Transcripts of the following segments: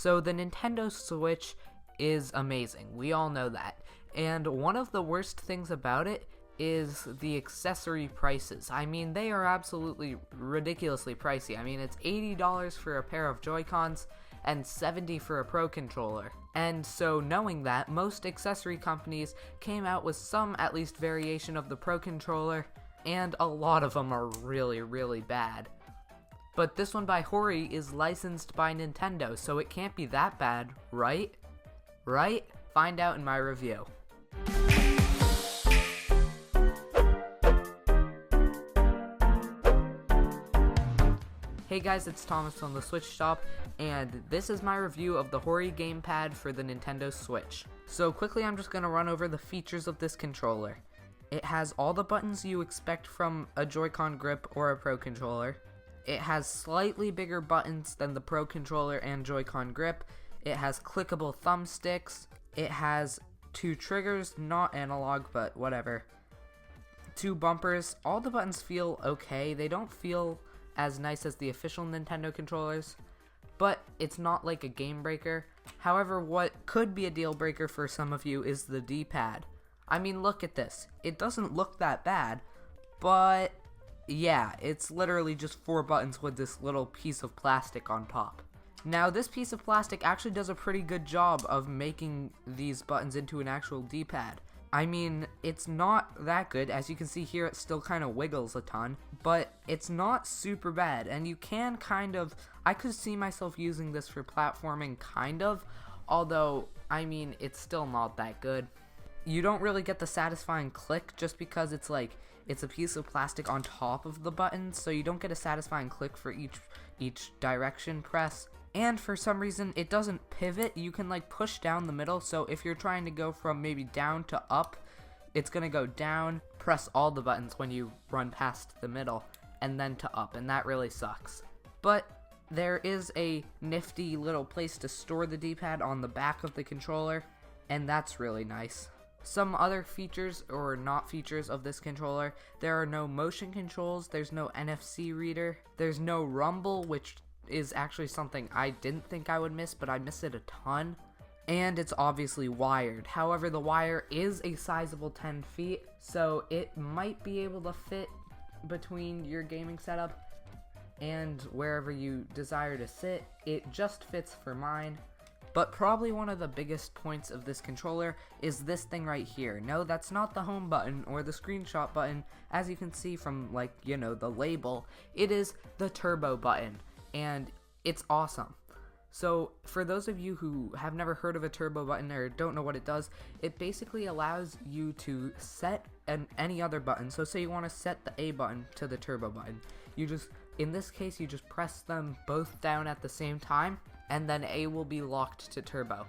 So the Nintendo Switch is amazing, we all know that, and one of the worst things about it is the accessory prices. I mean, they are absolutely ridiculously pricey. I mean, it's $80 for a pair of Joy-Cons and $70 for a Pro Controller. And so knowing that, most accessory companies came out with some at least variation of the Pro Controller, and a lot of them are really, really bad. But this one by Hori is licensed by Nintendo, so it can't be that bad, right? Right? Find out in my review. Hey guys, it's Thomas from the Switch Shop, and this is my review of the Hori gamepad for the Nintendo Switch. So quickly, I'm just going to run over the features of this controller. It has all the buttons you expect from a Joy-Con grip or a Pro Controller. It has slightly bigger buttons than the Pro Controller and Joy-Con grip. It has clickable thumbsticks. It has 2 triggers, not analog, but whatever. 2 bumpers. All the buttons feel okay. They don't feel as nice as the official Nintendo controllers, but it's not like a game breaker. However, what could be a deal breaker for some of you is the D-pad. I mean, look at this. It doesn't look that bad, but yeah, it's literally just 4 buttons with this little piece of plastic on top. Now, this piece of plastic actually does a pretty good job of making these buttons into an actual D-pad. I mean, it's not that good. As you can see here, it still kind of wiggles a ton, but it's not super bad, and you can kind of, I could see myself using this for platforming, kind of, although, I mean, it's still not that good. You don't really get the satisfying click just because it's like, it's a piece of plastic on top of the buttons, so you don't get a satisfying click for each direction press. And for some reason, it doesn't pivot. You can like push down the middle, so if you're trying to go from maybe down to up, it's gonna go down, press all the buttons when you run past the middle, and then to up, and that really sucks. But there is a nifty little place to store the D-pad on the back of the controller, and that's really nice. Some other features, or not features, of this controller: there are no motion controls, there's no NFC reader, there's no rumble, which is actually something I didn't think I would miss, but I miss it a ton. And it's obviously wired. However, the wire is a sizable 10 feet, so it might be able to fit between your gaming setup and wherever you desire to sit. It just fits for mine. But probably one of the biggest points of this controller is this thing right here. No, that's not the home button or the screenshot button. As you can see from, like, you know, the label, it is the turbo button, and it's awesome. So for those of you who have never heard of a turbo button or don't know what it does, it basically allows you to set any other button. So say you want to set the A button to the turbo button. You just, in this case, you just press them both down at the same time, and then A will be locked to turbo.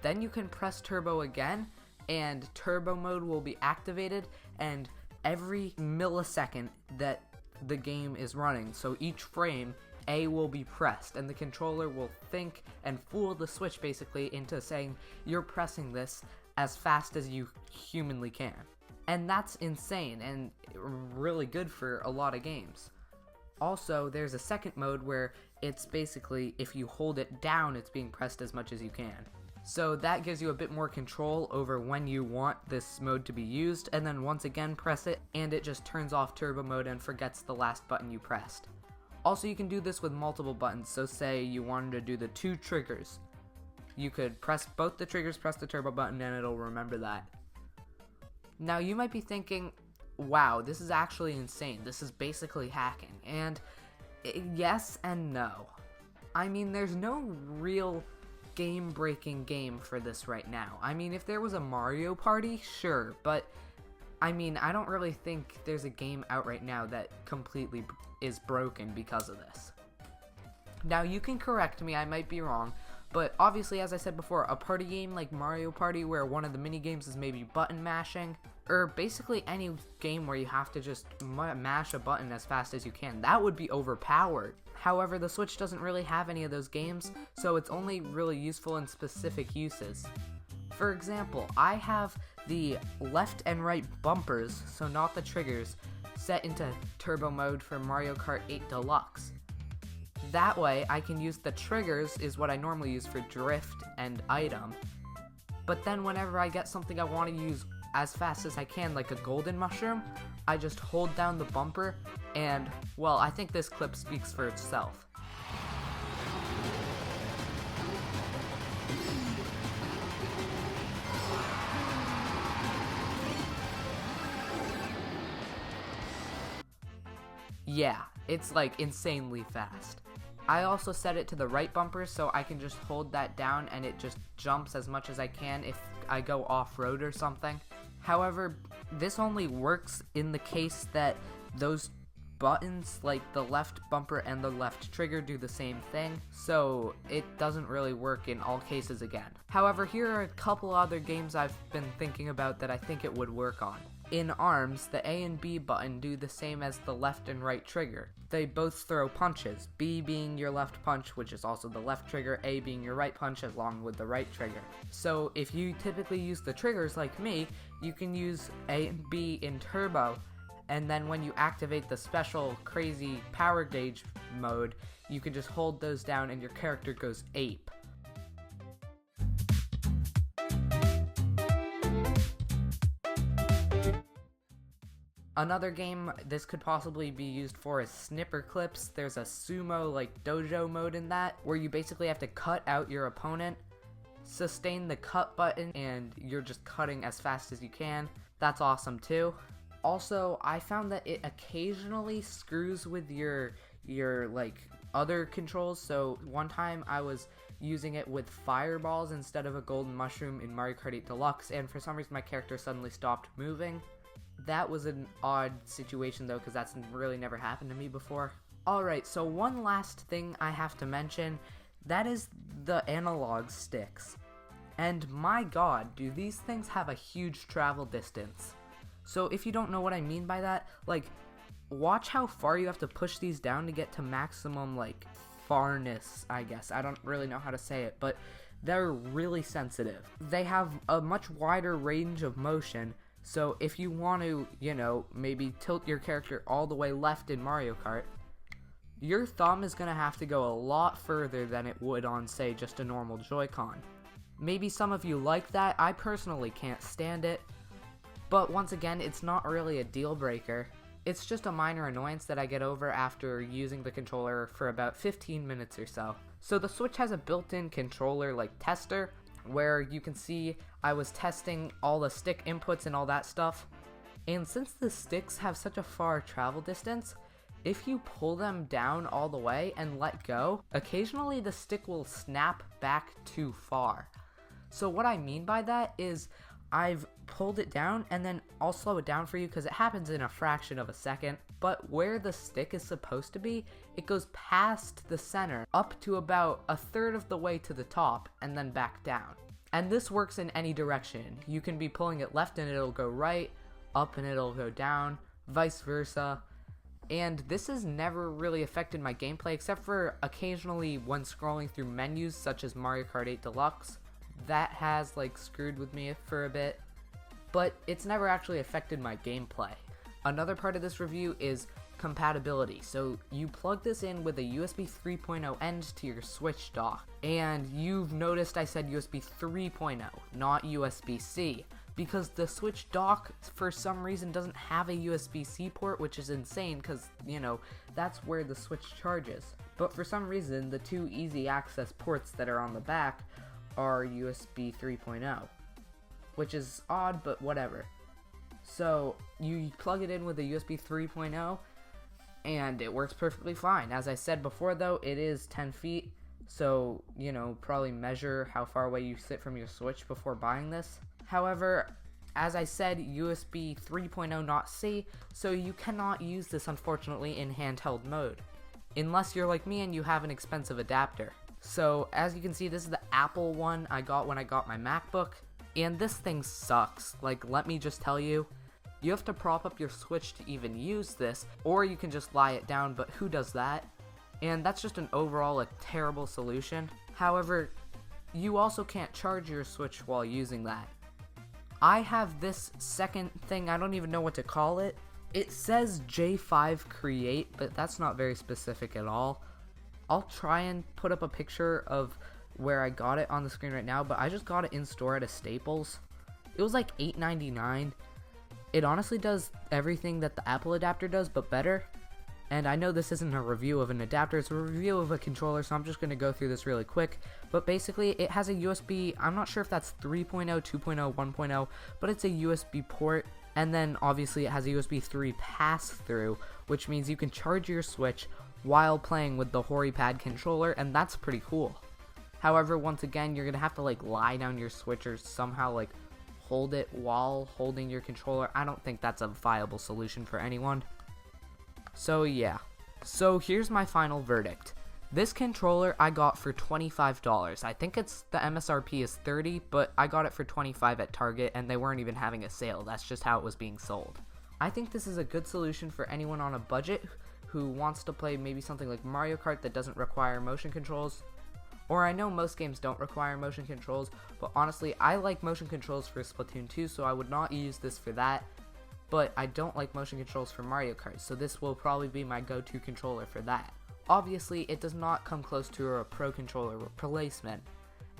Then you can press turbo again, and turbo mode will be activated, and every millisecond that the game is running, so each frame, A will be pressed, and the controller will think and fool the Switch basically into saying you're pressing this as fast as you humanly can. And that's insane and really good for a lot of games. Also, there's a second mode where it's basically, if you hold it down, it's being pressed as much as you can. So that gives you a bit more control over when you want this mode to be used, and then once again press it, and it just turns off turbo mode and forgets the last button you pressed. Also, you can do this with multiple buttons, so say you wanted to do the 2 triggers. You could press both the triggers, press the turbo button, and it'll remember that. Now, you might be thinking, wow, this is actually insane. This is basically hacking. And yes and no. I mean, there's no real game-breaking game for this right now. I mean, if there was a Mario Party, sure, but I mean, I don't really think there's a game out right now that completely is broken because of this. Now, you can correct me, I might be wrong, but obviously, as I said before, a party game like Mario Party where one of the mini games is maybe button mashing, or basically any game where you have to just mash a button as fast as you can, that would be overpowered. However, the Switch doesn't really have any of those games, so it's only really useful in specific uses. For example, I have the left and right bumpers, so not the triggers, set into turbo mode for Mario Kart 8 Deluxe. That way I can use the triggers, is what I normally use for drift and item, but then whenever I get something I want to use as fast as I can, like a golden mushroom, I just hold down the bumper and, well, I think this clip speaks for itself. Yeah, it's like insanely fast. I also set it to the right bumper so I can just hold that down and it just jumps as much as I can if I go off-road or something. However, this only works in the case that those buttons, like the left bumper and the left trigger, do the same thing, so it doesn't really work in all cases again. However, here are a couple other games I've been thinking about that I think it would work on. In ARMS, the A and B button do the same as the left and right trigger. They both throw punches, B being your left punch, which is also the left trigger, A being your right punch along with the right trigger. So if you typically use the triggers like me, you can use A and B in turbo, and then when you activate the special crazy power gauge mode, you can just hold those down and your character goes ape. Another game this could possibly be used for is Snipper Clips. There's a sumo like dojo mode in that, where you basically have to cut out your opponent, sustain the cut button, and you're just cutting as fast as you can. That's awesome too. Also, I found that it occasionally screws with your like other controls. So one time I was using it with fireballs instead of a golden mushroom in Mario Kart 8 Deluxe, and for some reason my character suddenly stopped moving. That was an odd situation though, because that's really never happened to me before. Alright, so one last thing I have to mention, that is the analog sticks. And my god, do these things have a huge travel distance. So if you don't know what I mean by that, like, watch how far you have to push these down to get to maximum, like, farness, I guess. I don't really know how to say it, but they're really sensitive. They have a much wider range of motion, so if you want to, you know, maybe tilt your character all the way left in Mario Kart, your thumb is going to have to go a lot further than it would on, say, just a normal Joy-Con. Maybe some of you like that. I personally can't stand it. But once again, it's not really a deal breaker. It's just a minor annoyance that I get over after using the controller for about 15 minutes or so. So the Switch has a built-in controller like tester, where you can see I was testing all the stick inputs and all that stuff. And since the sticks have such a far travel distance, if you pull them down all the way and let go, occasionally the stick will snap back too far. So what I mean by that is I've pulled it down, and then I'll slow it down for you because it happens in a fraction of a second, but where the stick is supposed to be, it goes past the center up to about a third of the way to the top and then back down. And this works in any direction. You can be pulling it left and it'll go right, up and it'll go down, vice versa. And this has never really affected my gameplay except for occasionally when scrolling through menus such as Mario Kart 8 Deluxe. That has like screwed with me for a bit, but it's never actually affected my gameplay. Another part of this review is compatibility. So you plug this in with a USB 3.0 end to your Switch dock, and you've noticed I said USB 3.0, not USB-C, because the Switch dock for some reason doesn't have a USB-C port, which is insane because, you know, that's where the Switch charges. But for some reason, the two easy access ports that are on the back are USB 3.0, which is odd, but whatever. So you plug it in with a USB 3.0 and it works perfectly fine. As I said before though, it is 10 feet, so, you know, probably measure how far away you sit from your Switch before buying this. However, as I said, USB 3.0 not C, so you cannot use this unfortunately in handheld mode, unless you're like me and you have an expensive adapter. So, as you can see, this is the Apple one I got when I got my MacBook, and this thing sucks. Like, let me just tell you, you have to prop up your Switch to even use this, or you can just lie it down, but who does that? And that's just an overall a terrible solution. However, you also can't charge your Switch while using that. I have this second thing, I don't even know what to call it. It says J5 Create, but that's not very specific at all. I'll try and put up a picture of where I got it on the screen right now, but I just got it in store at a Staples. It was like $8.99. It honestly does everything that the Apple adapter does, but better. And I know this isn't a review of an adapter, it's a review of a controller, so I'm just going to go through this really quick. But basically, it has a USB, I'm not sure if that's 3.0, 2.0, 1.0, but it's a USB port. And then obviously it has a USB 3 pass-through, which means you can charge your Switch while playing with the Horipad controller, and that's pretty cool. However, once again, you're going to have to like lie down your Switch or somehow like hold it while holding your controller. I don't think that's a viable solution for anyone. So yeah, so here's my final verdict. This controller I got for $25. I think it's the MSRP is $30, but I got it for $25 at Target and they weren't even having a sale. That's just how it was being sold. I think this is a good solution for anyone on a budget who wants to play maybe something like Mario Kart that doesn't require motion controls. Or I know most games don't require motion controls, but honestly I like motion controls for Splatoon 2, so I would not use this for that. But I don't like motion controls for Mario Kart, so this will probably be my go-to controller for that. Obviously, it does not come close to a Pro Controller replacement,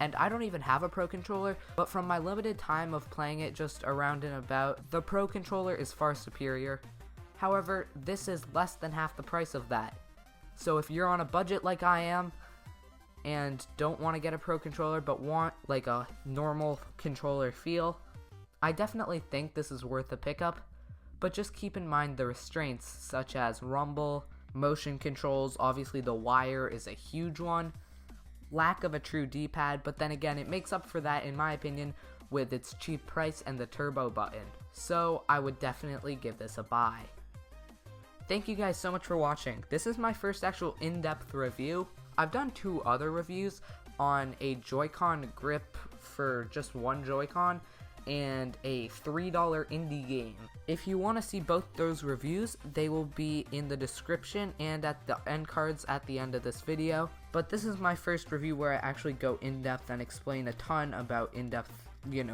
and I don't even have a Pro Controller, but from my limited time of playing it just around and about, the Pro Controller is far superior. However, this is less than half the price of that. So if you're on a budget like I am, and don't want to get a Pro Controller, but want like a normal controller feel, I definitely think this is worth a pickup. But just keep in mind the restraints such as rumble, motion controls, obviously the wire is a huge one, lack of a true D-pad, but then again it makes up for that in my opinion with its cheap price and the turbo button. So I would definitely give this a buy. Thank you guys so much for watching. This is my first actual in-depth review. I've done 2 other reviews on a Joy-Con grip for just one Joy-Con and a $3 indie game. If you want to see both those reviews, they will be in the description and at the end cards at the end of this video. But this is my first review where I actually go in depth and explain a ton about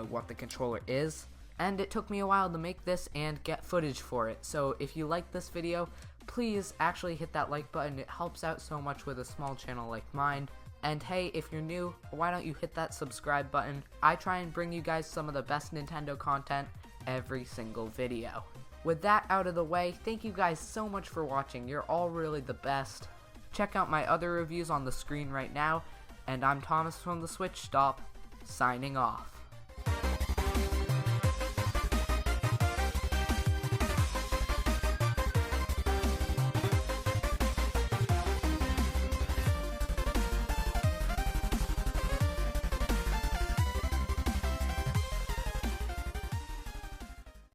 what the controller is. And it took me a while to make this and get footage for it. So if you like this video, please actually hit that like button. It helps out so much with a small channel like mine. And hey, if you're new, why don't you hit that subscribe button? I try and bring you guys some of the best Nintendo content every single video. With that out of the way, thank you guys so much for watching. You're all really the best. Check out my other reviews on the screen right now. And I'm Thomas from the Switch Stop, signing off.